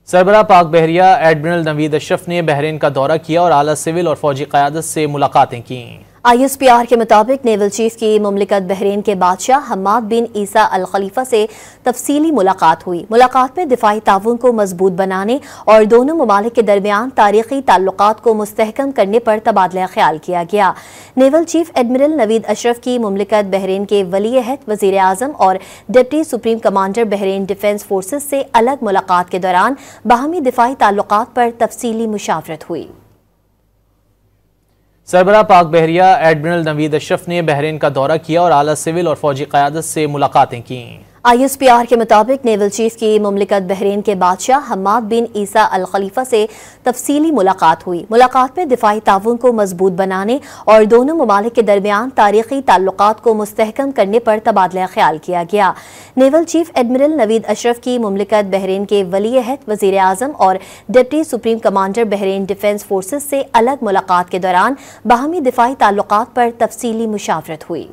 سربراہ پاک بحریہ ایڈمرل نوید اشرف نے بحرین کا دورہ کیا اور اعلیٰ سول اور فوجی قیادت سے ملاقاتیں کیں۔ ISPR کے مطابق نیول چیف کی مملکت بحرین کے بادشاہ حماد بن عیسیٰ الخلیفہ سے تفصیلی ملاقات ہوئی۔ ملاقات میں دفاعی تعاون کو مضبوط بنانے اور دونوں ممالک کے درمیان تاریخی تعلقات کو مستحکم کرنے پر تبادلہ خیال کیا گیا۔ نیول چیف ایڈمرل نوید اشرف کی مملکت بحرین کے ولی عہد وزیر اعظم اور deputy supreme commander Bahrain defence forces سے الگ ملاقات کے دوران باہمی دفاعی تعلقات پر تفصیلی مشاورت ہوئی۔ سربراہ پاک بحریہ ایڈمرل نوید اشرف نے بحرین کا دورہ کیا اور اعلیٰ سول اور فوجی قیادت سے ملاقاتیں کیں۔ ISPR کے مطابق نیول چیف کی مملکت بحرین کے بادشاہ حماد بن عیسیٰ الخلیفہ سے تفصیلی ملاقات ہوئی۔ ملاقات میں دفاعی تعاون کو مضبوط بنانے اور دونوں ممالک کے درمیان تاریخی تعلقات کو مستحکم کرنے پر تبادلہ خیال کیا گیا۔ نیول چیف ایڈمرل نوید اشرف کی مملکت بحرین کے ولی عہد وزیر اعظم اور deputy supreme commander Bahrain defence forces سے الگ ملاقات کے دوران باہمی دفاعی تعلقات پر تفصیلی مشاورت ہوئی۔